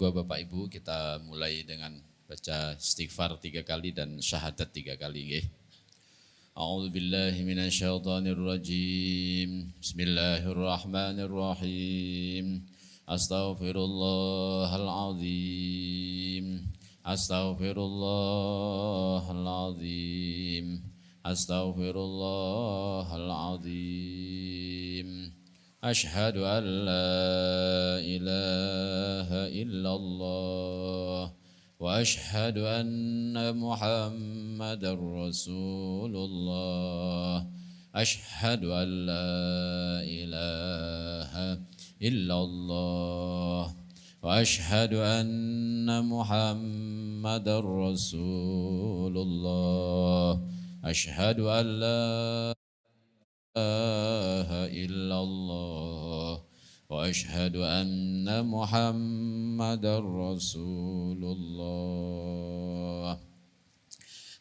Monggo Bapak Ibu kita mulai dengan baca istighfar 3 kali dan syahadat 3 kali nggih. A'udzu billahi minasyaitonir rajim. Bismillahirrahmanirrahim. Astaghfirullahal azim. Astaghfirullahal azim. Astaghfirullahal azim. Asyhadu an la ilaha illallah wa asyhadu anna Muhammadar Rasulullah. Asyhadu an la ilaha illallah wa asyhadu anna Muhammadar Rasulullah. Asyhadu an la ilaha illallah wa asyhadu anna Muhammadar Rasulullah.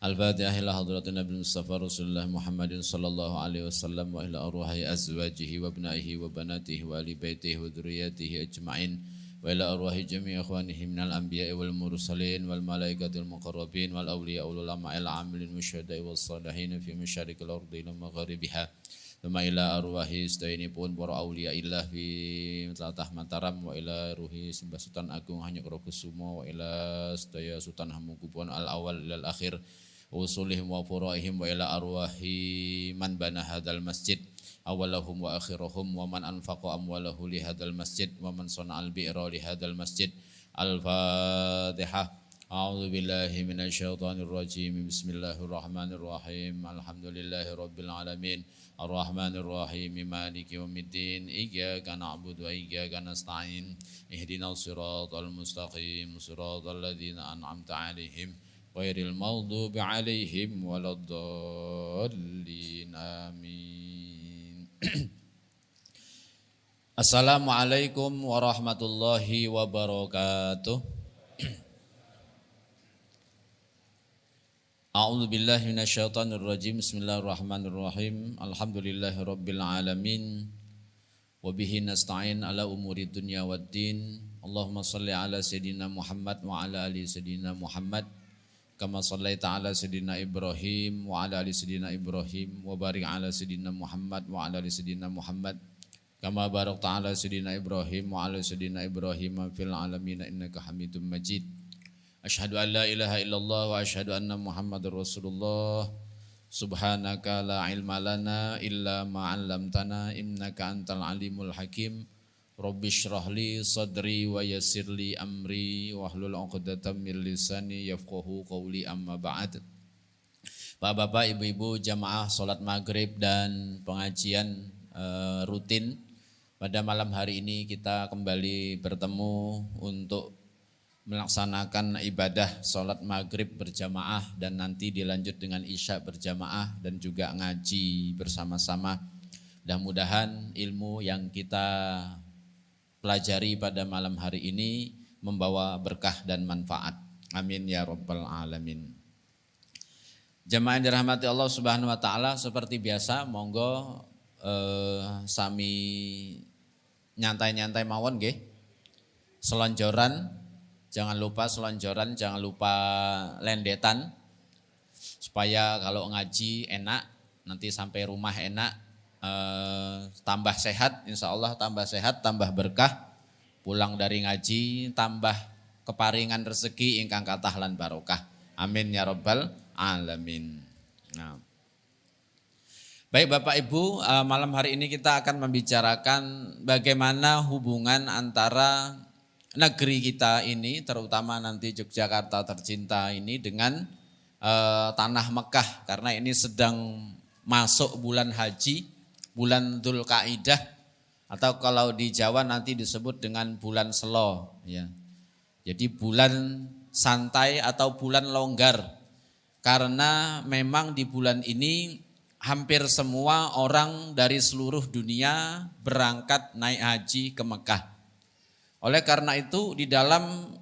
Al-Fatihah ila hadratin Nabi Mustafa Rasulullah Muhammadin sallallahu alaihi wasallam wa ila arwahi azwajihi wa abnaihi wa banatihi wa ali baitihi wa dzurriyyatihi ajma'in wa ila arwahi jami' ikhwanihi minal anbiya'i wal mursalin wal malaikatil muqarrabin wal awliya ulul ama'il amilin musyahada'i was salihin fi masyariqil ardi ila magharibiha. Thumma ila arwahi sedayanipun para auliya illah fi Tlatah Mataram wa ila ruhi Simbah Sultan Agung Hanyokrokusumo wa ila sedaya Sultan Hamengkubuwono al-awal ilal akhir usulihim wa furaihim wa ila arwahi man bana hadzal masjid awalahum wa akhirahum wa man anfaqa amwalahu li hadzal masjid wa man sana'al bi'ra li hadzal masjid. Al-Fatihah. A'udzu billahi minasyaitonir rajim. Bismillahirrahmanirrahim. Alhamdulillahi rabbil alamin. Ar-Rahmanir Rahim. Maliki yaumiddin. Iyyaka na'budu wa iyyaka nasta'in. Ihdinas siratal mustaqim. Siratal ladzina an'amta 'alaihim ghairil maghdubi 'alaihim waladdallin. Amin. Assalamualaikum warahmatullahi wabarakatuh. A'udzu billahi minasyaitonir rajim. Bismillahirrahmanirrahim. Alhamdulillahi rabbil alamin. Wa bihi nasta'in ala umuri dunya waddin. Allahumma shalli ala sayidina Muhammad wa ala ali sayidina Muhammad. Kama shallaita ala sayidina Ibrahim wa ala ali sayidina Ibrahim wa barik ala sayidina Muhammad wa ala ali sayidina Muhammad. Kama barakta ala sayidina Ibrahim wa ala sayidina Ibrahim fil alamin innaka Hamidum Majid. Asyhadu an la ilaha illallah wa asyhadu anna Muhammadar Rasulullah. Subhanaka la ilma lana illa ma 'allamtana innaka antal alimul hakim. Rabbi shrah li sadri wa yassir li amri wahlul 'uqdatam min lisani yafqahu qawli amma ba'd. Bapak-bapak, ibu-ibu, jamaah salat maghrib dan pengajian rutin. Pada malam hari ini kita kembali bertemu untuk melaksanakan ibadah sholat maghrib berjamaah dan nanti dilanjut dengan isya berjamaah dan juga ngaji bersama-sama. Mudah-mudahan ilmu yang kita pelajari pada malam hari ini membawa berkah dan manfaat. Amin ya rabbal alamin. Jamaah yang dirahmati Allah Subhanahu wa taala, seperti biasa monggo sami nyantai-nyantai mawon nggih. Selonjoran jangan lupa selonjoran, jangan lupa lendetan, supaya kalau ngaji enak, nanti sampai rumah enak, tambah sehat, insya Allah tambah sehat, tambah berkah, pulang dari ngaji, tambah keparingan rezeki ingkang kathah lan barokah. Amin ya rabbal alamin. Nah. Baik Bapak Ibu, malam hari ini kita akan membicarakan bagaimana hubungan antara negeri kita ini, terutama nanti Yogyakarta tercinta ini dengan tanah Mekah, karena ini sedang masuk bulan haji, bulan Dzulqa'dah, atau kalau di Jawa nanti disebut dengan bulan Selo, ya. Jadi bulan santai atau bulan longgar, karena memang di bulan ini hampir semua orang dari seluruh dunia berangkat naik haji ke Mekah. Oleh karena itu di dalam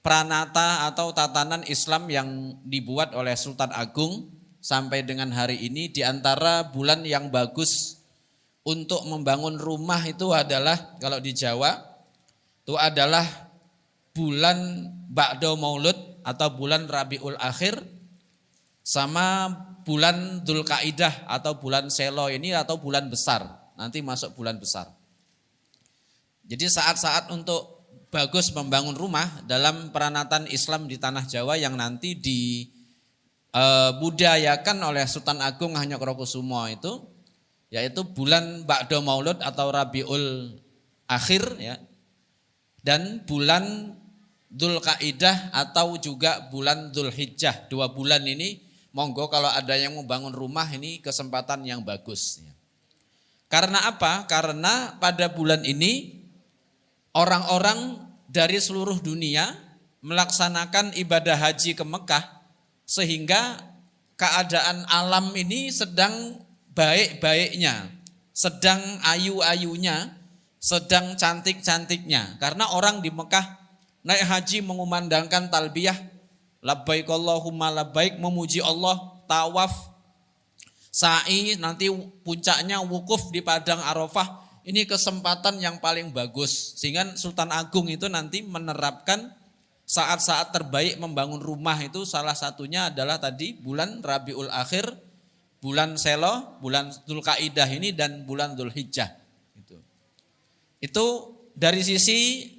pranata atau tatanan Islam yang dibuat oleh Sultan Agung sampai dengan hari ini, di antara bulan yang bagus untuk membangun rumah itu adalah, kalau di Jawa itu adalah bulan Ba'da Maulud atau bulan Rabiul Akhir sama bulan Dzulqa'dah atau bulan Selo ini atau bulan besar. Nanti masuk bulan besar. Jadi saat-saat untuk bagus membangun rumah dalam peranatan Islam di tanah Jawa yang nanti dibudayakan oleh Sultan Agung Hanyokrokusumo itu, yaitu bulan Ba'da Maulud atau Rabiul Akhir ya, dan bulan Dzulqa'dah atau juga bulan Dzulhijjah. 2 bulan ini monggo kalau ada yang membangun rumah ini kesempatan yang bagus. Karena apa? Karena pada bulan ini orang-orang dari seluruh dunia melaksanakan ibadah haji ke Mekah, sehingga keadaan alam ini sedang baik-baiknya, sedang ayu-ayunya, sedang cantik-cantiknya. Karena orang di Mekah naik haji mengumandangkan talbiyah, labbaik Allahumma labbaik, memuji Allah, tawaf, sa'i, nanti puncaknya wukuf di padang Arafah. Ini kesempatan yang paling bagus, sehingga Sultan Agung itu nanti menerapkan saat-saat terbaik membangun rumah itu salah satunya adalah tadi bulan Rabiul Akhir, bulan Selo, bulan Dzulqa'dah ini dan bulan Dzulhijjah. Itu dari sisi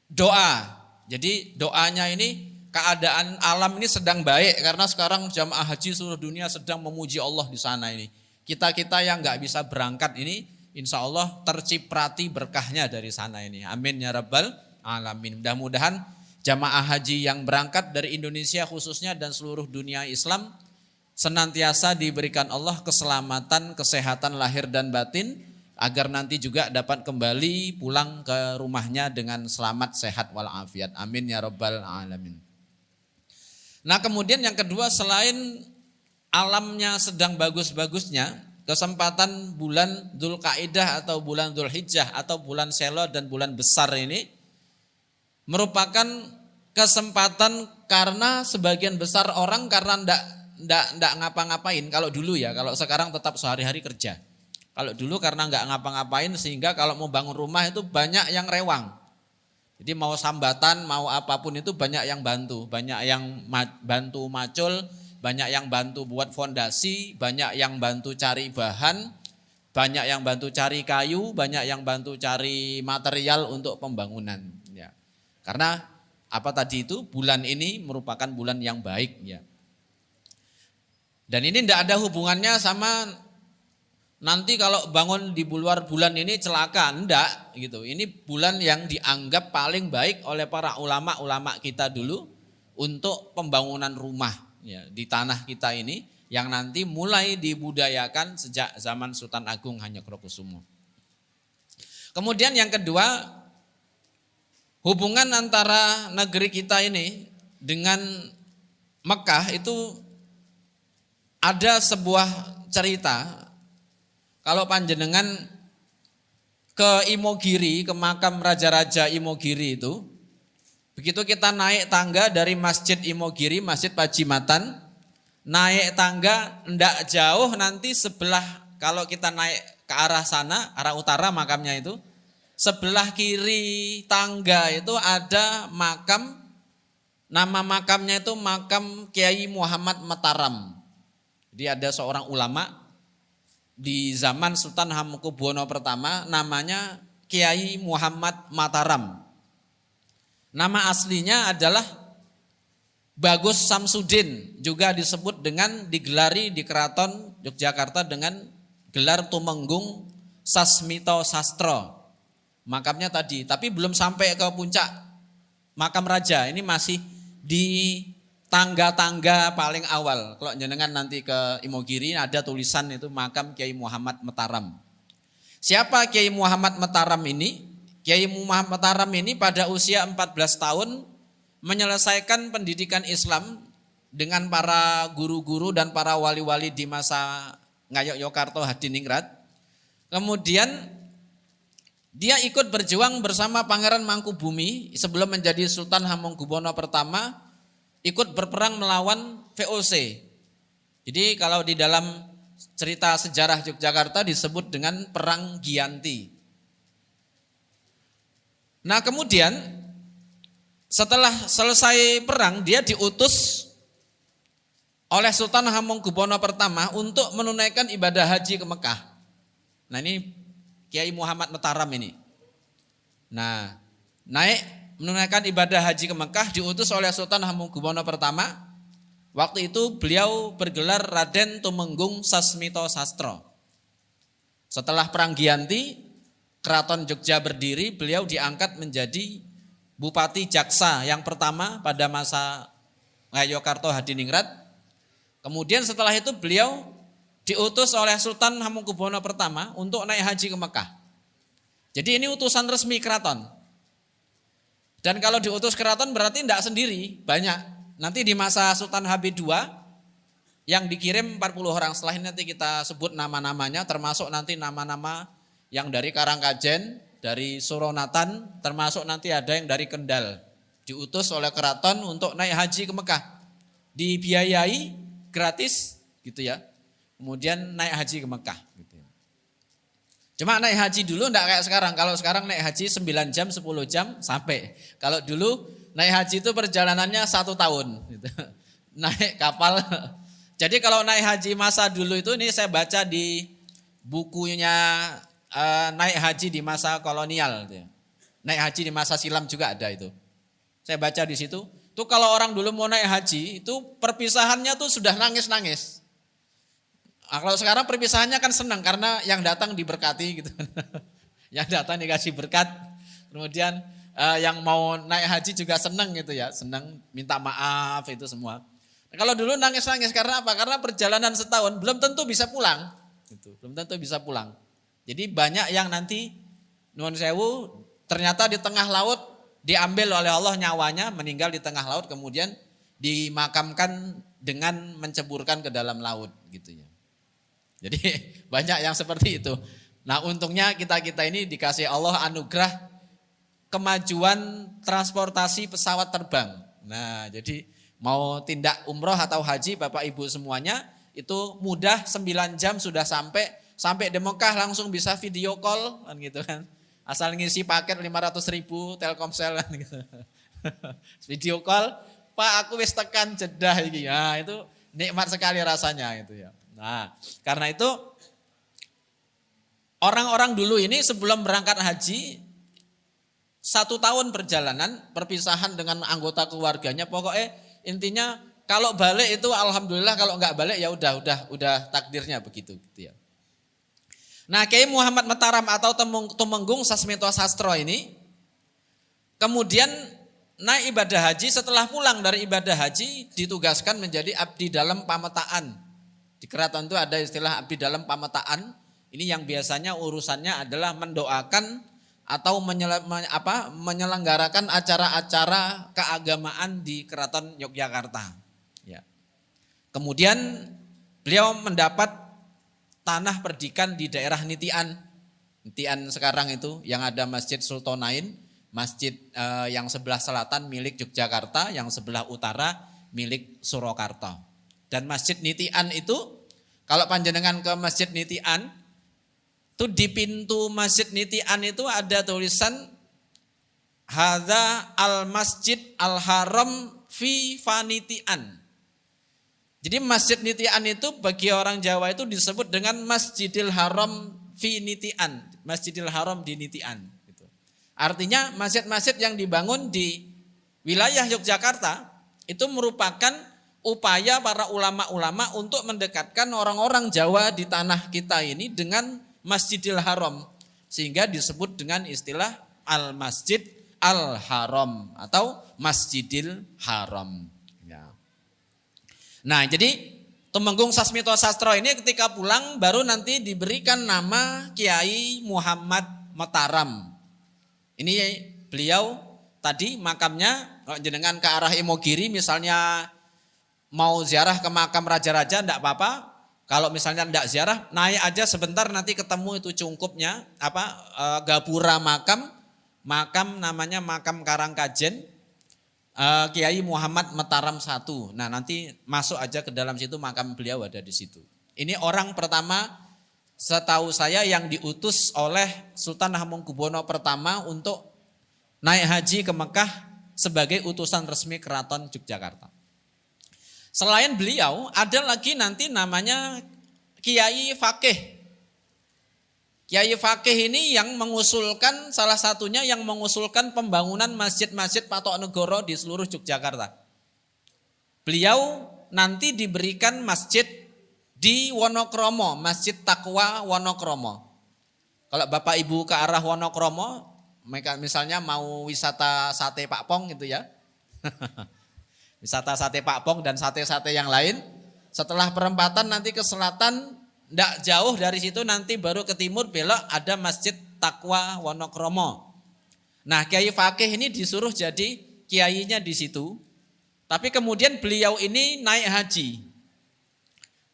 doa. Jadi doanya ini keadaan alam ini sedang baik karena sekarang jamaah haji seluruh dunia sedang memuji Allah di sana ini. Kita-kita yang nggak bisa berangkat ini insya Allah terciprati berkahnya dari sana ini. Amin ya rabbal alamin. Mudah-mudahan jamaah haji yang berangkat dari Indonesia khususnya dan seluruh dunia Islam senantiasa diberikan Allah keselamatan, kesehatan lahir dan batin, agar nanti juga dapat kembali pulang ke rumahnya dengan selamat, sehat walafiat. Amin ya rabbal alamin. Nah kemudian yang kedua, selain alamnya sedang bagus-bagusnya, kesempatan bulan Dzulqa'dah atau bulan Dzulhijjah atau bulan Selo dan bulan besar ini merupakan kesempatan karena sebagian besar orang karena ndak ngapa-ngapain. Kalau dulu ya, kalau sekarang tetap sehari-hari kerja. Kalau dulu karena nggak ngapa-ngapain sehingga kalau mau bangun rumah itu banyak yang rewang. Jadi mau sambatan, mau apapun itu banyak yang bantu. Banyak yang bantu macul, banyak yang bantu buat fondasi, banyak yang bantu cari bahan, banyak yang bantu cari kayu, banyak yang bantu cari material untuk pembangunan. Ya. Karena apa tadi itu, bulan ini merupakan bulan yang baik. Ya. Dan ini tidak ada hubungannya sama nanti kalau bangun di luar bulan ini celaka, enggak gitu. Ini bulan yang dianggap paling baik oleh para ulama-ulama kita dulu untuk pembangunan rumah ya, di tanah kita ini yang nanti mulai dibudayakan sejak zaman Sultan Agung Hanyokrokusumo. Kemudian yang kedua, hubungan antara negeri kita ini dengan Mekah itu ada sebuah cerita. Kalau panjenengan ke Imogiri, ke makam Raja-Raja Imogiri itu, begitu kita naik tangga dari Masjid Imogiri, Masjid Pajimatan, naik tangga ndak jauh nanti sebelah, kalau kita naik ke arah sana, arah utara makamnya itu, sebelah kiri tangga itu ada makam, nama makamnya itu makam Kiai Muhammad Mataram. Jadi ada seorang ulama di zaman Sultan Hamengkubuwono pertama namanya Kiai Muhammad Mataram. Nama aslinya adalah Bagus Samsudin, juga disebut dengan digelari di Keraton Yogyakarta dengan gelar Tumenggung Sasmito Sastro. Makamnya tadi, tapi belum sampai ke puncak makam raja, ini masih di tangga-tangga paling awal. Kalau jenengan nanti ke Imogiri ada tulisan itu makam Kiai Muhammad Mataram. Siapa Kiai Muhammad Mataram ini? Kiai Muhammad Mataram ini pada usia 14 tahun menyelesaikan pendidikan Islam dengan para guru-guru dan para wali-wali di masa Ngayogyakarta Hadiningrat. Kemudian dia ikut berjuang bersama Pangeran Mangkubumi sebelum menjadi Sultan Hamengkubuwono pertama, ikut berperang melawan VOC. Jadi kalau di dalam cerita sejarah Yogyakarta disebut dengan Perang Giyanti. Nah kemudian Setelah selesai perang, dia diutus oleh Sultan Hamengkubuwono pertama untuk menunaikan ibadah haji ke Mekah. Nah ini Kiai Muhammad Mataram ini. Nah naik menunaikan ibadah haji ke Mekah diutus oleh Sultan Hamengkubuwono pertama. Waktu itu beliau bergelar Raden Tumenggung Sasmito Sastro. Setelah perang Giyanti, Keraton Jogja berdiri, beliau diangkat menjadi Bupati Jaksa yang pertama pada masa Ngayogyakarta Hadiningrat. Kemudian setelah itu beliau diutus oleh Sultan Hamengkubuwono pertama untuk naik haji ke Mekah. Jadi ini utusan resmi keraton. Dan kalau diutus keraton berarti tidak sendiri, banyak. Nanti di masa Sultan Habib II yang dikirim 40 orang, setelah ini nanti kita sebut nama-namanya, termasuk nanti nama-nama yang dari Karangkajen, dari Suronatan, termasuk nanti ada yang dari Kendal. Diutus oleh keraton untuk naik haji ke Mekah. Dibiayai gratis gitu ya. Kemudian naik haji ke Mekah gitu. Cuma naik haji dulu enggak kayak sekarang. Kalau sekarang naik haji 9 jam, 10 jam sampai. Kalau dulu naik haji itu perjalanannya 1 tahun gitu. Naik kapal. Jadi kalau naik haji masa dulu itu, ini saya baca di bukunya naik haji di masa kolonial gitu ya. Naik haji di masa silam juga ada itu. Saya baca di situ. Tuh kalau orang dulu mau naik haji itu perpisahannya tuh sudah nangis-nangis. Nah, kalau sekarang perpisahannya kan senang karena yang datang diberkati gitu. Yang datang dikasih berkat. Kemudian yang mau naik haji juga senang gitu ya. Senang minta maaf itu semua. Nah, kalau dulu nangis-nangis karena apa? Karena perjalanan setahun belum tentu bisa pulang. Gitu. Belum tentu bisa pulang. Jadi banyak yang nanti nuwun sewu ternyata di tengah laut diambil oleh Allah nyawanya, meninggal di tengah laut, kemudian dimakamkan dengan menceburkan ke dalam laut gitu ya. Jadi banyak yang seperti itu. Nah untungnya kita ini dikasih Allah anugerah kemajuan transportasi pesawat terbang. Nah jadi mau tindak umroh atau haji Bapak Ibu semuanya itu mudah, 9 jam sudah sampai di Mekah langsung bisa video call kan gitu kan. Asal ngisi paket 500.000 Telkomsel kan gitu. Video call, Pak aku wis tekan Jeddah iki. Nah, itu nikmat sekali rasanya itu ya. Nah, karena itu orang-orang dulu ini sebelum berangkat haji 1 tahun perjalanan, perpisahan dengan anggota keluarganya, pokoknya intinya kalau balik itu alhamdulillah, kalau enggak balik ya udah takdirnya begitu gitu ya. Nah, Kiai Muhammad Mataram atau Tumenggung Sasmito Sastro ini kemudian naik ibadah haji, setelah pulang dari ibadah haji ditugaskan menjadi abdi dalam pametaan. Di keraton itu ada istilah abdi dalam pametaan. Ini yang biasanya urusannya adalah mendoakan atau menyelenggarakan acara-acara keagamaan di Keraton Yogyakarta. Ya. Kemudian beliau mendapat tanah perdikan di daerah Nitian. Nitian sekarang itu yang ada Masjid Sultonain, masjid yang sebelah selatan milik Yogyakarta, yang sebelah utara milik Surakarta. Dan Masjid Nitian itu, kalau panjenengan ke Masjid Nitian, itu di pintu Masjid Nitian itu ada tulisan Hadza al-Masjid al-Haram fi Fanitian. Jadi Masjid Nitian itu bagi orang Jawa itu disebut dengan Masjidil Haram fi Nitian, Masjidil Haram di Nitian. Gitu. Artinya masjid-masjid yang dibangun di wilayah Yogyakarta itu merupakan upaya para ulama-ulama untuk mendekatkan orang-orang Jawa di tanah kita ini dengan Masjidil Haram. Sehingga disebut dengan istilah Al-Masjid Al-Haram atau Masjidil Haram. Ya. Nah jadi Tumenggung Sasmito Sastro ini ketika pulang baru nanti diberikan nama Kiai Muhammad Mataram. Ini beliau tadi makamnya jenengan ke arah Imogiri misalnya mau ziarah ke makam raja-raja enggak apa-apa. Kalau misalnya enggak ziarah, naik aja sebentar nanti ketemu itu cungkupnya gapura makam namanya makam Karangkajen Kiai Muhammad Mataram I. Nah, nanti masuk aja ke dalam situ makam beliau ada di situ. Ini orang pertama setahu saya yang diutus oleh Sultan Hamengkubuwono pertama untuk naik haji ke Mekah sebagai utusan resmi Keraton Yogyakarta. Selain beliau, ada lagi nanti namanya Kiai Fakih. Kiai Fakih ini yang mengusulkan, salah satunya yang mengusulkan pembangunan masjid-masjid Patok Negoro di seluruh Yogyakarta. Beliau nanti diberikan masjid di Wonokromo, Masjid Takwa Wonokromo. Kalau Bapak Ibu ke arah Wonokromo, misalnya mau wisata sate Pak Pong gitu ya. Wisata sate Pak Pong dan sate-sate yang lain. Setelah perempatan nanti ke selatan, tidak jauh dari situ nanti baru ke timur belok ada Masjid Takwa Wonokromo. Nah, Kiai Fakih ini disuruh jadi kiainya di situ. Tapi kemudian beliau ini naik haji.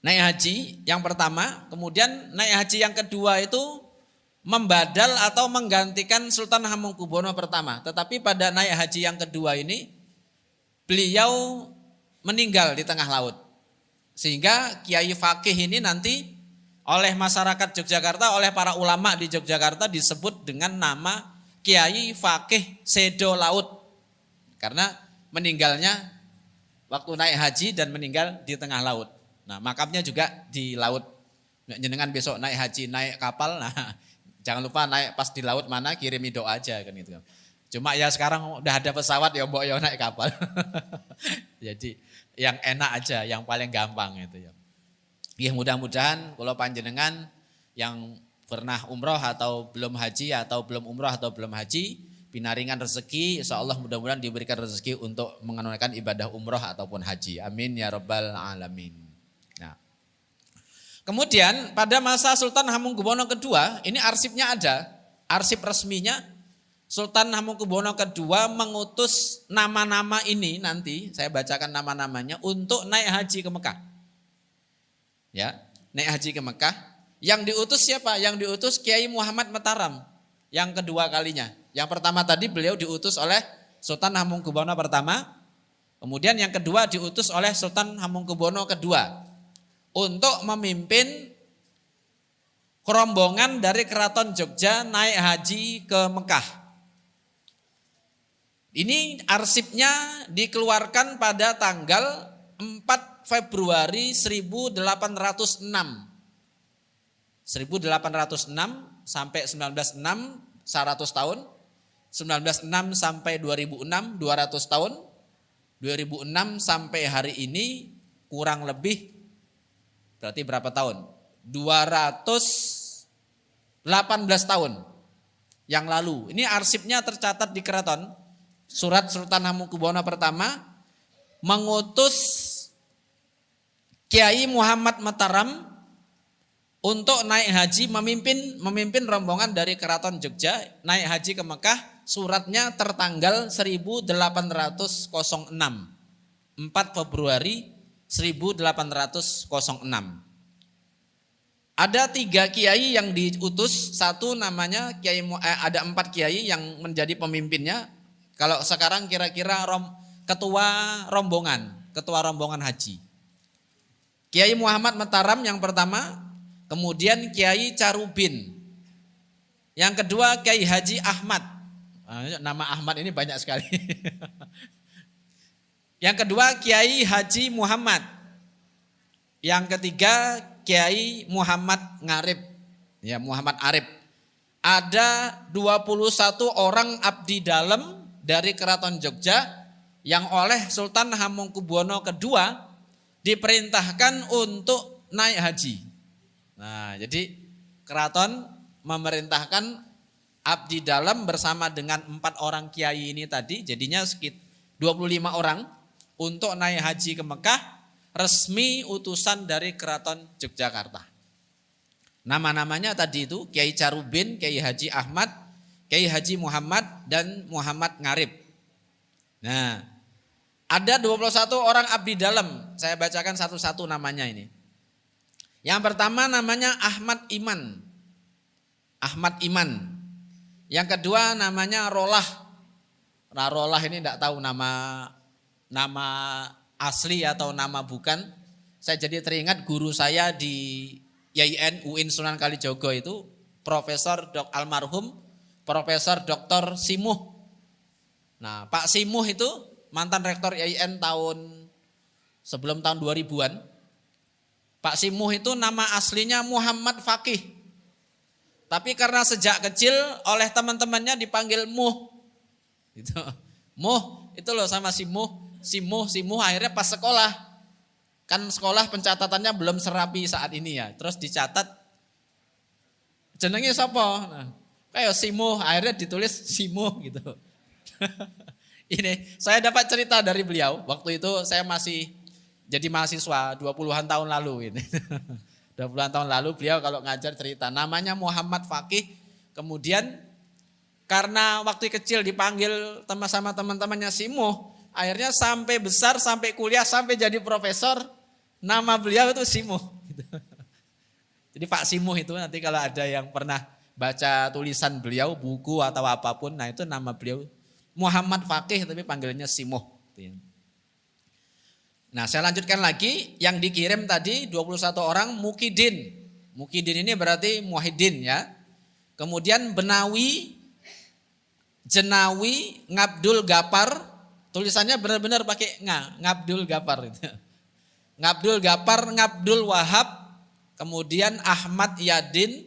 Naik haji yang pertama, kemudian naik haji yang kedua itu membadal atau menggantikan Sultan Hamengkubuwono pertama. Tetapi pada naik haji yang kedua ini beliau meninggal di tengah laut. Sehingga Kiai Fakih ini nanti oleh masyarakat Yogyakarta, oleh para ulama di Yogyakarta disebut dengan nama Kiai Fakih Sedo Laut. Karena meninggalnya waktu naik haji dan meninggal di tengah laut. Nah, makamnya juga di laut. Jenengan besok naik haji, naik kapal, nah jangan lupa naik pas di laut mana kirimi doa aja kan gitu. Cuma ya sekarang udah ada pesawat ya mbok ya naik kapal. Jadi yang enak aja, yang paling gampang itu ya. Ya mudah-mudahan kalau panjenengan yang pernah umroh atau belum haji atau belum umroh atau belum haji, pinaringan rezeki, insyaallah mudah-mudahan diberikan rezeki untuk menunaikan ibadah umroh ataupun haji. Amin ya rabbal alamin. Nah, kemudian pada masa Sultan Hamengkubuwono kedua, ini arsipnya ada, arsip resminya Sultan Hamengkubuwono kedua mengutus nama-nama ini nanti, saya bacakan nama-namanya untuk naik haji ke Mekah. Ya, naik haji ke Mekah. Yang diutus siapa? Yang diutus Kiai Muhammad Mataram yang kedua kalinya. Yang pertama tadi beliau diutus oleh Sultan Hamengkubuwono pertama. Kemudian yang kedua diutus oleh Sultan Hamengkubuwono kedua untuk memimpin rombongan dari Keraton Jogja naik haji ke Mekah. Ini arsipnya dikeluarkan pada tanggal 4 Februari 1806. 1806 sampai 1906 100 tahun. 1906 sampai 2006 200 tahun. 2006 sampai hari ini kurang lebih berarti berapa tahun? 218 tahun yang lalu. Ini arsipnya tercatat di keraton. Surat Sultan Hamengkubuwono pertama mengutus Kiai Muhammad Mataram untuk naik haji memimpin rombongan dari Keraton Jogja naik haji ke Mekah. Suratnya tertanggal 1806 4 Februari 1806. Ada 3 kiai yang diutus, satu namanya Kiai ada 4 kiai yang menjadi pemimpinnya. Kalau sekarang kira-kira ketua rombongan haji. Kiai Muhammad Mataram yang pertama, kemudian Kiai Carubin. Yang kedua Kiai Haji Ahmad. Nama Ahmad ini banyak sekali. Yang kedua Kiai Haji Muhammad. Yang ketiga Kiai Muhammad Ngarib. Ya, Muhammad Arif. Ada 21 orang abdi dalam dari Keraton Jogja yang oleh Sultan Hamengkubuwono kedua diperintahkan untuk naik haji. Nah, jadi keraton memerintahkan abdi dalam bersama dengan 4 orang kiai ini tadi, jadinya sekitar 25 orang untuk naik haji ke Mekah, resmi utusan dari Keraton Yogyakarta. Nama-namanya tadi itu Kiai Carubin, Kiai Haji Ahmad, Kiai Haji Muhammad dan Muhammad Ngarib. Nah, ada 21 orang abdi dalam. Saya bacakan satu-satu namanya ini. Yang pertama namanya Ahmad Iman. Ahmad Iman. Yang kedua namanya Rolah. Nah, Rolah ini tidak tahu nama asli atau nama bukan. Saya jadi teringat guru saya di YIN UIN Sunan Kalijogo itu almarhum Profesor Dr. Simuh. Nah, Pak Simuh itu mantan rektor IAIN sebelum tahun 2000-an. Pak Simuh itu nama aslinya Muhammad Fakih. Tapi karena sejak kecil oleh teman-temannya dipanggil Muh. Gitu. Muh itu loh sama Simuh akhirnya pas sekolah. Kan sekolah pencatatannya belum serapi saat ini ya. Terus dicatat jenenge sapa? Nah, kayak Simuh akhirnya ditulis Simuh gitu. Ini saya dapat cerita dari beliau. Waktu itu saya masih jadi mahasiswa 20-an tahun lalu ini. 20-an tahun lalu beliau kalau ngajar cerita namanya Muhammad Fakih. Kemudian karena waktu kecil dipanggil sama teman-temannya Simuh, akhirnya sampai besar, sampai kuliah, sampai jadi profesor, nama beliau itu Simuh. Jadi Pak Simuh itu nanti kalau ada yang pernah baca tulisan beliau, buku atau apapun, nah itu nama beliau Muhammad Fakih tapi panggilannya Simuh. Nah saya lanjutkan lagi, yang dikirim tadi 21 orang Mukidin. Mukidin ini berarti Muhyiddin ya. Kemudian Benawi, Jenawi, Ngabdul Gapar, tulisannya benar-benar pakai Ngabdul Gapar itu. Ngabdul Gapar, Ngabdul Wahab, kemudian Ahmad Yadin,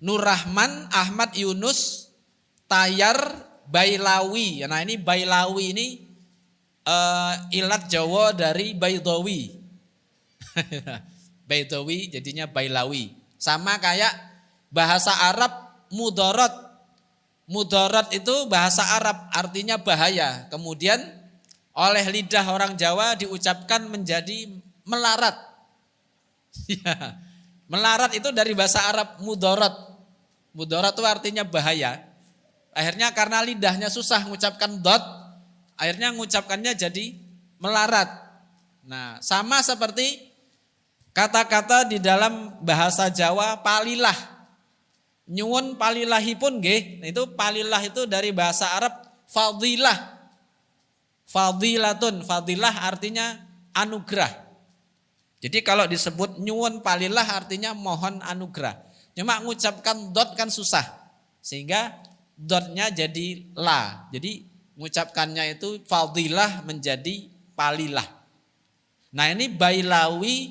Nur Rahman, Ahmad Yunus, Tayar, Bailawi. Nah ini Bailawi ini ilat Jawa dari Baidawi. Baidawi jadinya Bailawi. Sama kayak bahasa Arab mudarat. Mudarat itu bahasa Arab artinya bahaya. Kemudian oleh lidah orang Jawa diucapkan menjadi melarat. Melarat itu dari bahasa Arab mudarat. Mudarat itu artinya bahaya. Akhirnya karena lidahnya susah mengucapkan dot, akhirnya mengucapkannya jadi melarat. Nah, sama seperti kata-kata di dalam bahasa Jawa palilah. Nyuwun palilahipun nggih. Nah, itu palilah itu dari bahasa Arab fadilah. Fadilatun, fadilah artinya anugerah. Jadi kalau disebut nyuwun palilah artinya mohon anugerah. Cuma mengucapkan dot kan susah. Sehingga dotnya jadi la. Jadi mengucapkannya itu fadilah menjadi palilah. Nah ini Bailawi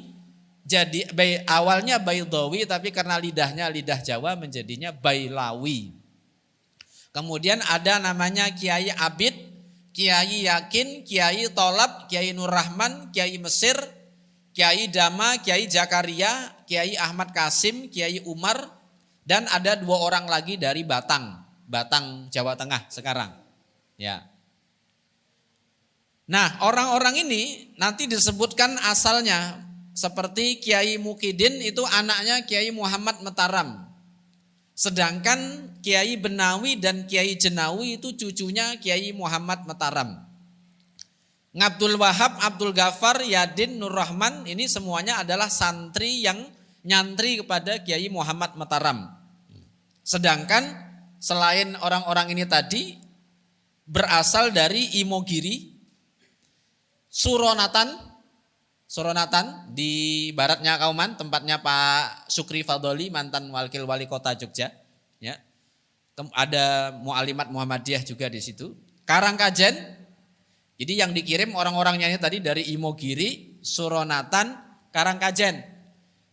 jadi awalnya Baidawi tapi karena lidahnya lidah Jawa menjadinya Bailawi. Kemudian ada namanya Kiai Abid, Kiai Yakin, Kiai Tolab, Kiai Nur Rahman, Kiai Mesir, Kiai Dama, Kiai Jakaria, Kiai Ahmad Kasim, Kiai Umar, dan ada 2 orang lagi dari Batang Jawa Tengah sekarang. Ya. Nah, orang-orang ini nanti disebutkan asalnya seperti Kiai Mukidin itu anaknya Kiai Muhammad Mataram. Sedangkan Kiai Benawi dan Kiai Jenawi itu cucunya Kiai Muhammad Mataram. Ngabdul Wahab, Abdul Ghafar, Yadin, Nur Rahman ini semuanya adalah santri yang nyantri kepada Kiai Muhammad Mataram. Sedangkan selain orang-orang ini tadi berasal dari Imogiri, Suronatan di baratnya Kauman, tempatnya Pak Sukri Fadoli, mantan wakil wali kota Jogja. Ya. Ada Mu'alimat Muhammadiyah juga di situ. Karangkajen, jadi yang dikirim orang-orangnya ini tadi dari Imogiri, Suronatan, Karangkajen.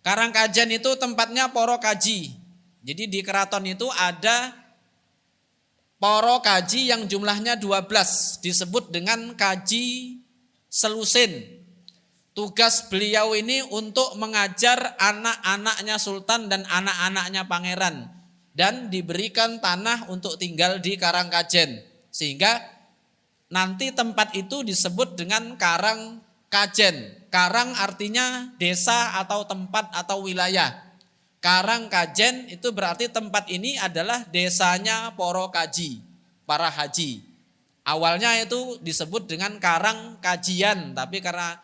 Karangkajen itu tempatnya poro kaji. Jadi di keraton itu ada poro kaji yang jumlahnya 12, disebut dengan kaji Selusin. Tugas beliau ini untuk mengajar anak-anaknya sultan dan anak-anaknya pangeran. Dan diberikan tanah untuk tinggal di Karangkajen. Sehingga nanti tempat itu disebut dengan Karangkajen. Karang artinya desa atau tempat atau wilayah. Karangkajen itu berarti tempat ini adalah desanya poro kaji, para haji. Awalnya itu disebut dengan Karang Kajian, tapi karena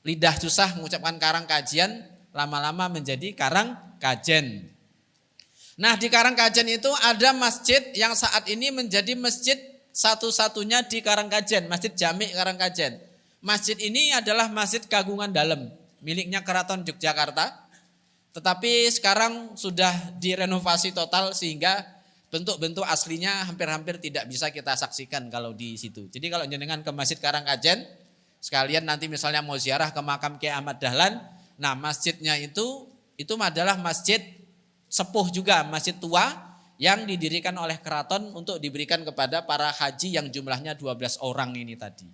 lidah susah mengucapkan Karang Kajian, lama-lama menjadi Karang Kajen. Nah di Karang Kajen itu ada masjid yang saat ini menjadi masjid satu-satunya di Karang Kajen, Masjid Jami Karang Kajen. Masjid ini adalah masjid kagungan dalam, miliknya Keraton Yogyakarta. Tetapi sekarang sudah direnovasi total sehingga bentuk-bentuk aslinya hampir-hampir tidak bisa kita saksikan kalau di situ. Jadi kalau jenengan ke Masjid Karangkajen, sekalian nanti misalnya mau ziarah ke makam Kiai Ahmad Dahlan, nah masjidnya itu adalah masjid sepuh juga, masjid tua yang didirikan oleh keraton untuk diberikan kepada para haji yang jumlahnya 12 orang ini tadi.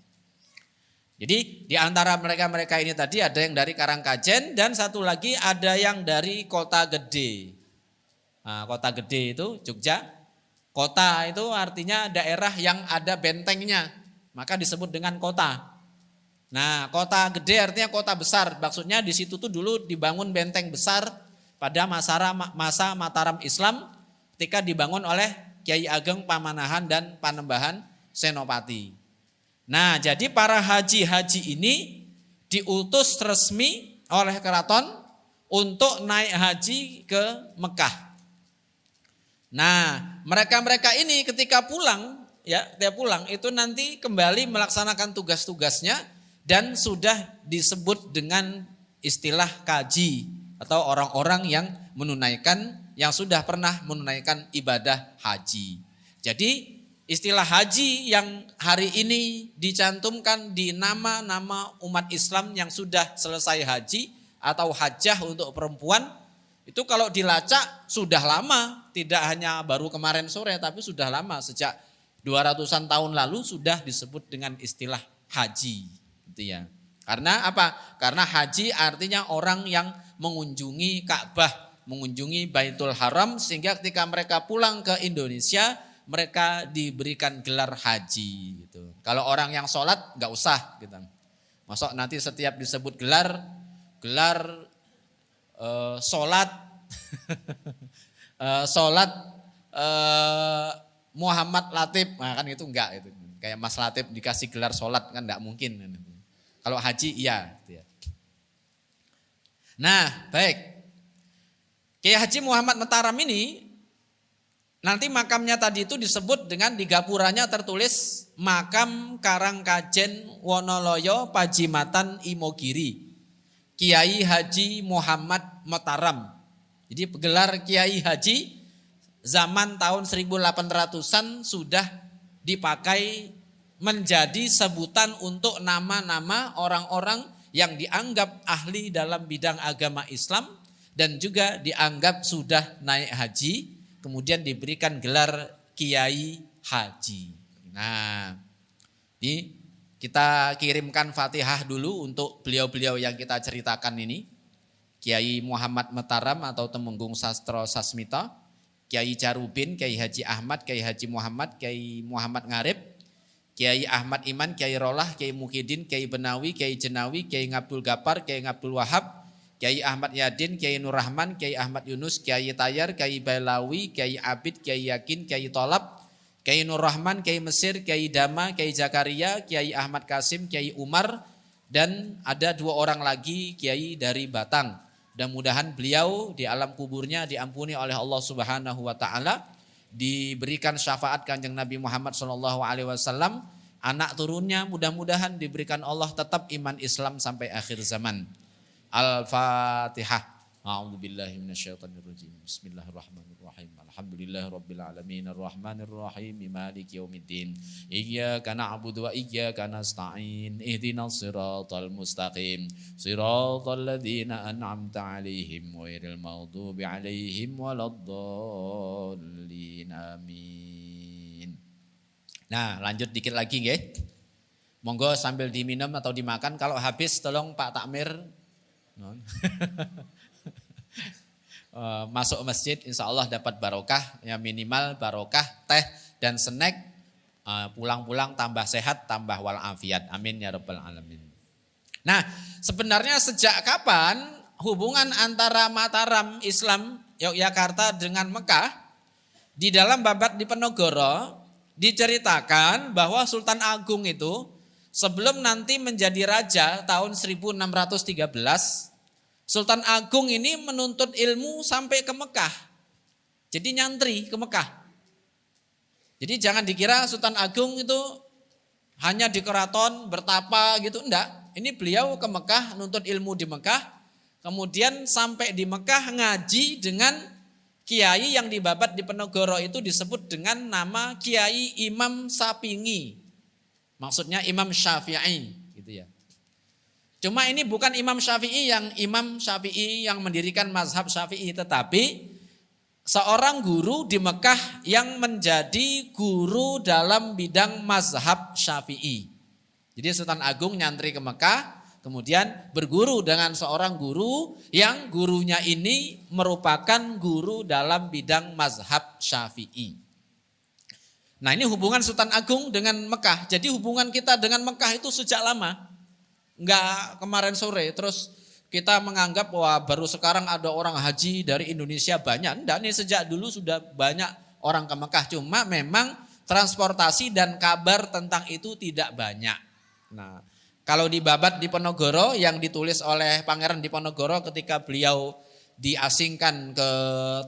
Jadi di antara mereka ini tadi ada yang dari Karangkajen dan satu lagi ada yang dari Kota Gede. Nah, Kota Gede itu Jogja. Kota itu artinya daerah yang ada bentengnya, maka disebut dengan kota. Nah, Kota Gede artinya kota besar. Maksudnya di situ tuh dulu dibangun benteng besar pada masa Mataram Islam ketika dibangun oleh Kiai Ageng Pamanahan dan Panembahan Senopati. Nah, jadi para haji-haji ini diutus resmi oleh keraton untuk naik haji ke Mekah. Nah, mereka-mereka ini ketika pulang itu nanti kembali melaksanakan tugas-tugasnya dan sudah disebut dengan istilah kaji atau orang-orang yang sudah pernah menunaikan ibadah haji. Jadi istilah haji yang hari ini dicantumkan di nama-nama umat Islam yang sudah selesai haji atau hajjah untuk perempuan, itu kalau dilacak sudah lama, tidak hanya baru kemarin sore tapi sudah lama, sejak 200-an tahun lalu sudah disebut dengan istilah haji gitu ya. Karena apa? Karena haji artinya orang yang mengunjungi Ka'bah, mengunjungi Baitul Haram, sehingga ketika mereka pulang ke Indonesia mereka diberikan gelar haji gitu. Kalau orang yang sholat nggak usah gitu. Masuk nanti setiap disebut gelar sholat sholat Muhammad Latif, nah kan itu enggak itu. Kayak Mas Latif dikasih gelar sholat kan enggak mungkin. Kalau haji iya gitu ya. Nah, baik. Kiai Haji Muhammad Mataram ini nanti makamnya tadi itu disebut dengan di gapuranya tertulis Makam Karangkajen Wonoloyo Pajimatan Imogiri Kiai Haji Muhammad Mataram. Jadi gelar Kiai Haji zaman tahun 1800-an sudah dipakai menjadi sebutan untuk nama-nama orang-orang yang dianggap ahli dalam bidang agama Islam dan juga dianggap sudah naik haji, kemudian diberikan gelar Kiai Haji. Nah, ini kita kirimkan Fatihah dulu untuk beliau-beliau yang kita ceritakan ini. Kiai Muhammad Mataram atau Temenggung Sastro Sasmita, Kiai Carubin, Kiai Haji Ahmad, Kiai Haji Muhammad, Kiai Muhammad Ngarib, Kiai Ahmad Iman, Kiai Rolah, Kiai Mukidin, Kiai Benawi, Kiai Jenawi, Kiai Ngabdul Gapar, Kiai Ngabdul Wahab, Kiai Ahmad Yadin, Kiai Nur Rahman, Kiai Ahmad Yunus, Kiai Tayar, Kiai Bailawi, Kiai Abid, Kiai Yakin, Kiai Tolab, Kiai Nur Rahman, Kiai Mesir, Kiai Dama, Kiai Zakaria, Kiai Ahmad Kasim, Kiai Umar, dan ada 2 orang lagi Kiai dari Batang. Mudah-mudahan beliau di alam kuburnya diampuni oleh Allah Subhanahu wa taala, diberikan syafaat Kanjeng Nabi Muhammad SAW, anak turunnya mudah-mudahan diberikan Allah tetap iman Islam sampai akhir zaman. Al-Fatihah. A'udzubillahi minasyaitonirrajim. Bismillahirrahmanirrahim. Alhamdulillahirabbil alamin arrahmanirrahim maliki yaumiddin. Iyyaka na'budu wa iyyaka nasta'in. Ihdinas siratal mustaqim. Siratal ladzina an'amta 'alaihim ghairil maghdubi 'alaihim waladdallin. Amin. Nah, lanjut dikit lagi nggih. Monggo sambil diminum atau dimakan, kalau habis tolong Pak Takmir masuk masjid, insya Allah dapat barokah, ya minimal barokah teh dan snack, pulang-pulang tambah sehat, tambah walafiat, amin ya rabbal alamin. Nah, sebenarnya sejak kapan hubungan antara Mataram Islam Yogyakarta dengan Mekah? Di dalam Babad Diponegoro diceritakan bahwa Sultan Agung itu sebelum nanti menjadi raja tahun 1613, Sultan Agung ini menuntut ilmu sampai ke Mekah. Jadi nyantri ke Mekah. Jadi jangan dikira Sultan Agung itu hanya di keraton bertapa gitu, enggak. Ini beliau ke Mekah, nuntut ilmu di Mekah. Kemudian sampai di Mekah ngaji dengan kiai yang di Babat Diponegoro itu disebut dengan nama Kiai Imam Sapingi. Maksudnya Imam Syafi'i gitu ya. Cuma ini bukan Imam Syafi'i yang mendirikan mazhab Syafi'i, tetapi seorang guru di Mekah yang menjadi guru dalam bidang mazhab Syafi'i. Jadi Sultan Agung nyantri ke Mekah, kemudian berguru dengan seorang guru yang gurunya ini merupakan guru dalam bidang mazhab Syafi'i. Nah, ini hubungan Sultan Agung dengan Mekah. Jadi hubungan kita dengan Mekah itu sejak lama. Enggak kemarin sore terus kita menganggap wah baru sekarang ada orang haji dari Indonesia banyak. Enggak, ini sejak dulu sudah banyak orang ke Mekah. Cuma memang transportasi dan kabar tentang itu tidak banyak. Nah, kalau di Babat Diponegoro yang ditulis oleh Pangeran Diponegoro ketika beliau diasingkan ke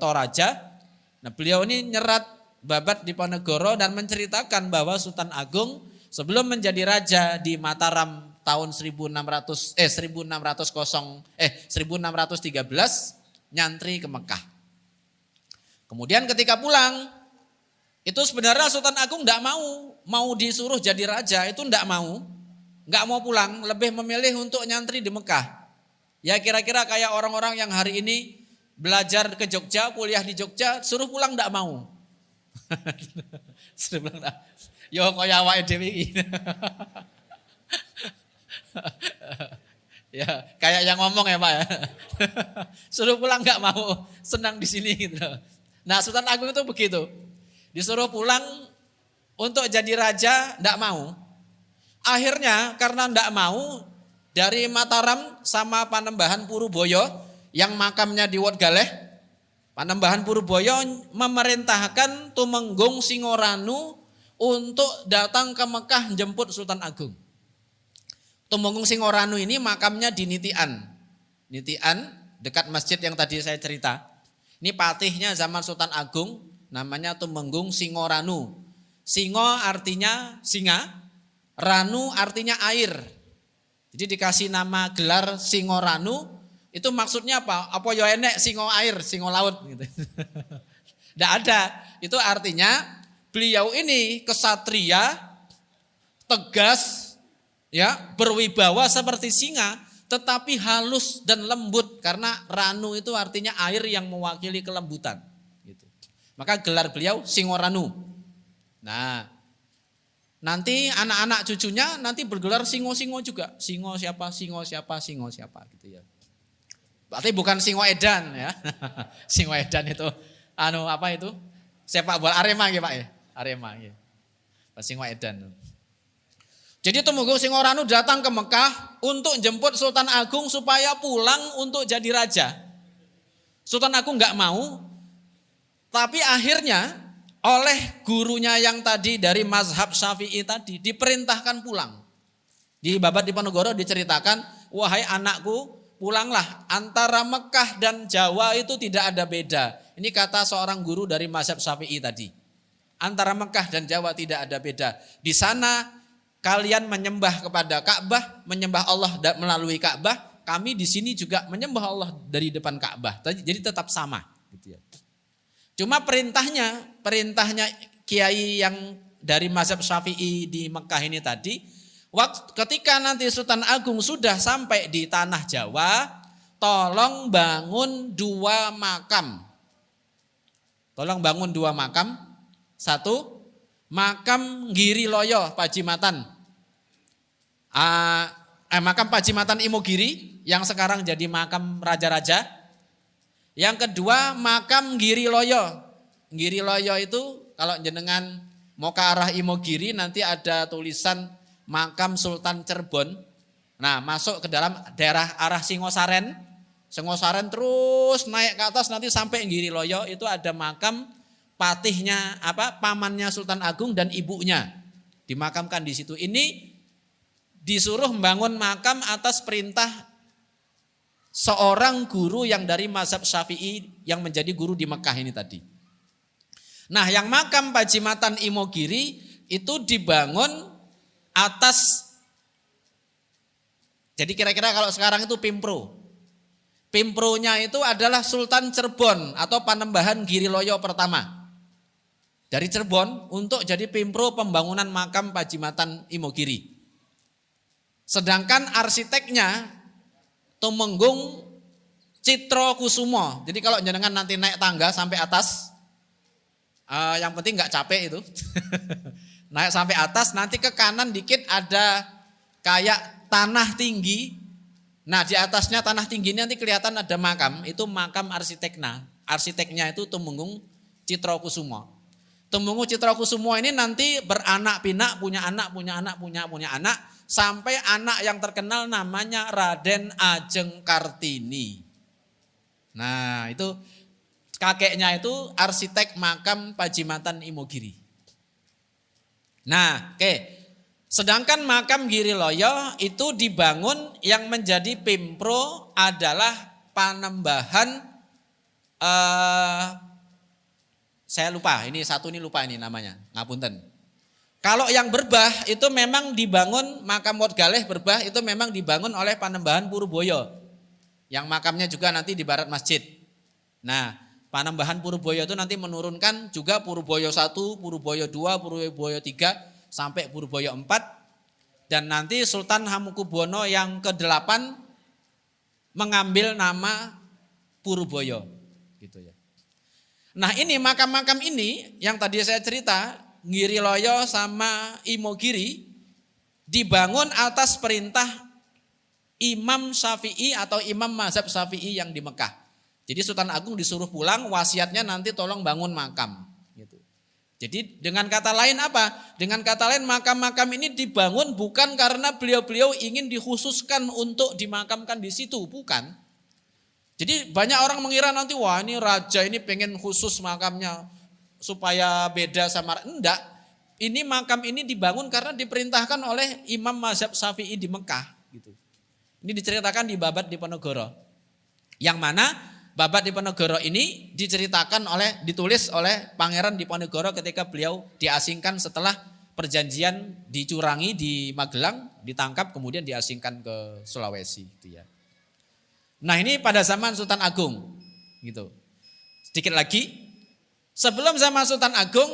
Toraja. Nah, beliau ini nyerat Babat Diponegoro dan menceritakan bahwa Sultan Agung sebelum menjadi raja di Mataram tahun 1613 nyantri ke Mekah. Kemudian ketika pulang itu sebenarnya Sultan Agung enggak mau disuruh jadi raja, itu enggak mau pulang, lebih memilih untuk nyantri di Mekah. Ya kira-kira kayak orang-orang yang hari ini belajar ke Jogja, kuliah di Jogja, suruh pulang enggak mau. Suruh pulang enggak. Yo kaya awake dhewe iki. Ya, kayak yang ngomong ya, Pak ya. Suruh pulang enggak mau, senang di sini gitu. Nah, Sultan Agung itu begitu. Disuruh pulang untuk jadi raja enggak mau. Akhirnya karena enggak mau, dari Mataram sama Panembahan Puruboyo yang makamnya di Wodgaleh, Panembahan Puruboyo memerintahkan Tumenggung Singoranu untuk datang ke Mekah jemput Sultan Agung. Tumenggung Singoranu ini makamnya di Nitian. Nitian dekat masjid yang tadi saya cerita. Ini patihnya zaman Sultan Agung, namanya Tumenggung Singoranu. Singo artinya singa. Ranu artinya air. Jadi dikasih nama gelar Singoranu, itu maksudnya apa? Apa ya enek singo air, singo laut gitu. Enggak ada. Itu artinya beliau ini kesatria, tegas, ya, berwibawa seperti singa, tetapi halus dan lembut karena ranu itu artinya air yang mewakili kelembutan gitu. Maka gelar beliau Singoranu. Nah, nanti anak-anak cucunya nanti bergelar singo-singo juga. Singo siapa gitu ya. Berarti bukan Singo Edan ya. Singo Edan itu apa itu? Sepak bola Arema ya Pak ya. Arema ya. Singo Edan. Jadi Tumenggung Singoranu datang ke Mekah untuk jemput Sultan Agung supaya pulang untuk jadi raja. Sultan Agung enggak mau. Tapi akhirnya oleh gurunya yang tadi dari mazhab Syafi'i tadi diperintahkan pulang. Di Babat Diponegoro diceritakan, wahai anakku, pulanglah, antara Mekah dan Jawa itu tidak ada beda. Ini kata seorang guru dari mazhab Syafi'i tadi. Antara Mekah dan Jawa tidak ada beda. Di sana kalian menyembah kepada Ka'bah, menyembah Allah melalui Ka'bah. Kami di sini juga menyembah Allah dari depan Ka'bah. Jadi tetap sama gitu ya. Cuma perintahnya kiai yang dari mazhab Syafi'i di Mekah ini tadi, ketika nanti Sultan Agung sudah sampai di tanah Jawa, tolong bangun 2 makam. Tolong bangun 2 makam. 1, makam Giriloyo Pajimatan. Makam Pajimatan Imogiri yang sekarang jadi makam raja-raja. Yang kedua makam Giriloyo. Giriloyo itu kalau jenengan mau ke arah Imogiri nanti ada tulisan makam Sultan Cirebon. Nah, masuk ke dalam daerah arah Singosaren. Singosaren terus naik ke atas nanti sampai Giriloyo itu ada makam patihnya pamannya Sultan Agung dan ibunya. Dimakamkan di situ. Ini disuruh membangun makam atas perintah seorang guru yang dari mazhab Syafi'i yang menjadi guru di Mekah ini tadi. Nah, yang makam Pajimatan Imogiri itu dibangun atas, jadi kira-kira kalau sekarang itu Pimpro. Pimpronya itu adalah Sultan Cirebon atau Panembahan Giriloyo pertama. Dari Cirebon untuk jadi pimpro pembangunan makam Pajimatan Imogiri. Sedangkan arsiteknya Tumenggung Citro Kusumo. Jadi kalau jenengan nanti naik tangga sampai atas, yang penting nggak capek itu. Naik sampai atas, nanti ke kanan dikit ada kayak tanah tinggi. Nah di atasnya tanah tinggi ini nanti kelihatan ada makam, itu makam arsiteknya. Arsiteknya itu Tumenggung Citro Kusumo. Tumenggung Citro Kusumo ini nanti beranak pinak, punya anak, sampai anak yang terkenal namanya Raden Ajeng Kartini. Nah itu kakeknya itu arsitek makam Pajimatan Imogiri. Nah oke. Sedangkan makam Giriloyo itu dibangun yang menjadi pimpro adalah Panembahan, saya lupa, ini lupa namanya, ngapunten. Kalau yang Berbah itu memang dibangun, makam Wat Galeh Berbah itu memang dibangun oleh Panembahan Purboyo. Yang makamnya juga nanti di barat masjid. Nah Panembahan Purboyo itu nanti menurunkan juga Purboyo 1, Purboyo 2, Purboyo 3, sampai Purboyo 4, dan nanti Sultan Hamengkubuwono yang ke-8 mengambil nama Purboyo gitu ya. Nah ini makam-makam ini yang tadi saya cerita, Giriloyo sama Imogiri dibangun atas perintah Imam Syafi'i atau Imam Mazhab Syafi'i yang di Mekah. Jadi Sultan Agung disuruh pulang, wasiatnya nanti tolong bangun makam gitu. Jadi dengan kata lain apa? Dengan kata lain makam-makam ini dibangun bukan karena beliau-beliau ingin dikhususkan untuk dimakamkan di situ, bukan. Jadi banyak orang mengira nanti wah ini raja ini pengen khusus makamnya supaya beda sama, enggak. Ini makam ini dibangun karena diperintahkan oleh Imam Mazhab Syafi'i di Mekah gitu. Ini diceritakan di Babad Diponegoro. Yang mana Babad Diponegoro ini ditulis oleh Pangeran Diponegoro ketika beliau diasingkan setelah perjanjian dicurangi di Magelang, ditangkap kemudian diasingkan ke Sulawesi gitu ya. Nah, ini pada zaman Sultan Agung gitu. Sedikit lagi, sebelum zaman Sultan Agung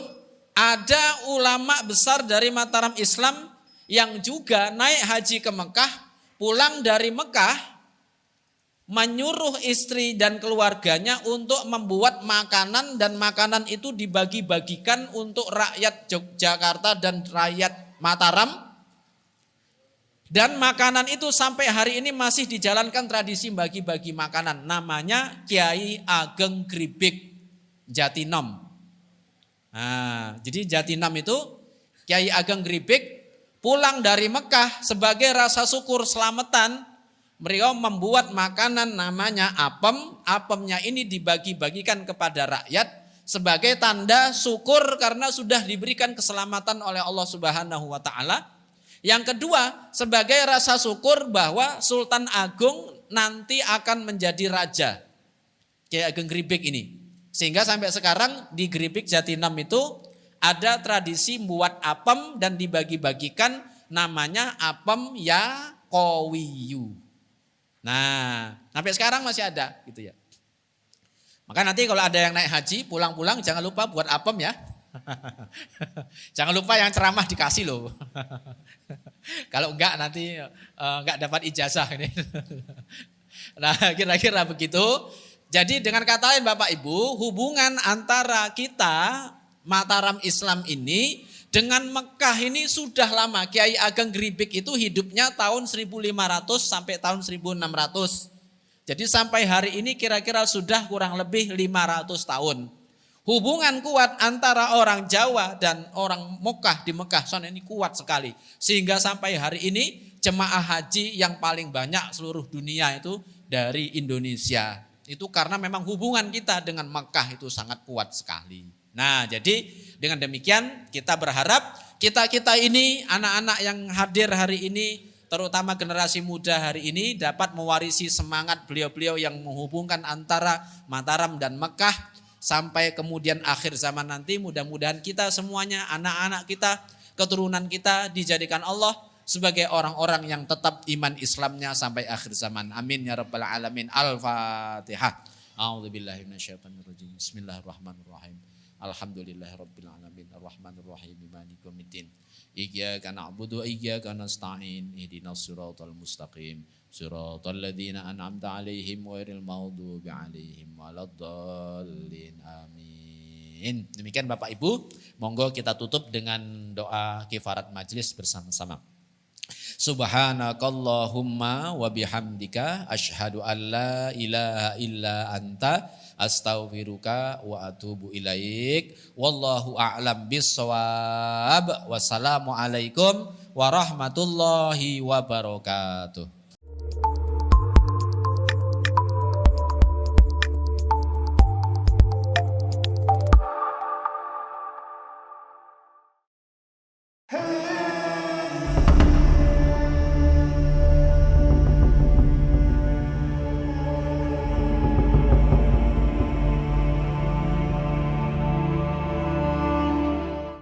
ada ulama besar dari Mataram Islam yang juga naik haji ke Mekah, pulang dari Mekah menyuruh istri dan keluarganya untuk membuat makanan, dan makanan itu dibagi-bagikan untuk rakyat Yogyakarta dan rakyat Mataram. Dan makanan itu sampai hari ini masih dijalankan tradisi bagi-bagi makanan. Namanya Kiai Ageng Gribik Jatinom. Nah, jadi Jatinom itu Kiai Ageng Gribik pulang dari Mekah sebagai rasa syukur selamatan. Beliau membuat makanan namanya apem. Apemnya ini dibagi-bagikan kepada rakyat sebagai tanda syukur karena sudah diberikan keselamatan oleh Allah Subhanahu wa taala. Yang kedua, sebagai rasa syukur bahwa Sultan Agung nanti akan menjadi raja. Kiai Ageng Gribik ini. Sehingga sampai sekarang di Gribik Jatinam itu ada tradisi membuat apem dan dibagi-bagikan namanya apem Yakowiyu. Nah, sampai sekarang masih ada gitu ya. Maka nanti kalau ada yang naik haji pulang-pulang jangan lupa buat apem ya. Jangan lupa yang ceramah dikasih loh. Kalau enggak nanti enggak dapat ijazah ini. Nah, kira-kira begitu. Jadi dengan kata lain Bapak Ibu, hubungan antara kita Mataram Islam ini dengan Mekah ini sudah lama. Kiai Ageng Gribik itu hidupnya tahun 1500 sampai tahun 1600. Jadi sampai hari ini kira-kira sudah kurang lebih 500 tahun. Hubungan kuat antara orang Jawa dan orang Mekah di Mekah sana ini kuat sekali. Sehingga sampai hari ini jemaah haji yang paling banyak seluruh dunia itu dari Indonesia. Itu karena memang hubungan kita dengan Mekah itu sangat kuat sekali. Nah, jadi dengan demikian kita berharap kita-kita ini, anak-anak yang hadir hari ini, terutama generasi muda hari ini dapat mewarisi semangat beliau-beliau yang menghubungkan antara Mataram dan Mekah sampai kemudian akhir zaman nanti. Mudah-mudahan kita semuanya, anak-anak kita, keturunan kita dijadikan Allah sebagai orang-orang yang tetap iman Islamnya sampai akhir zaman. Amin ya rabbal alamin. Al-Fatihah. A'udzubillahi minasyaitonirrajim. Bismillahirrahmanirrahim. Alhamdulillahirabbil alamin. Arrahmanirrahim. Maliki yaumiddin. Iyyaka na'budu wa iyyaka nasta'in. Ihdinas siratal mustaqim. Siratal ladzina an'amta 'alaihim ghairil maghdubi 'alaihim waladdallin. Amin. Demikian Bapak Ibu, monggo kita tutup dengan doa kifarat majlis bersama-sama. Subhanakallahumma wa bihamdika asyhadu an la ilaha illa anta astaghfiruka wa atubu ilaik. Wallahu a'lam bissawab. Wassalamu alaikum warahmatullahi wabarakatuh.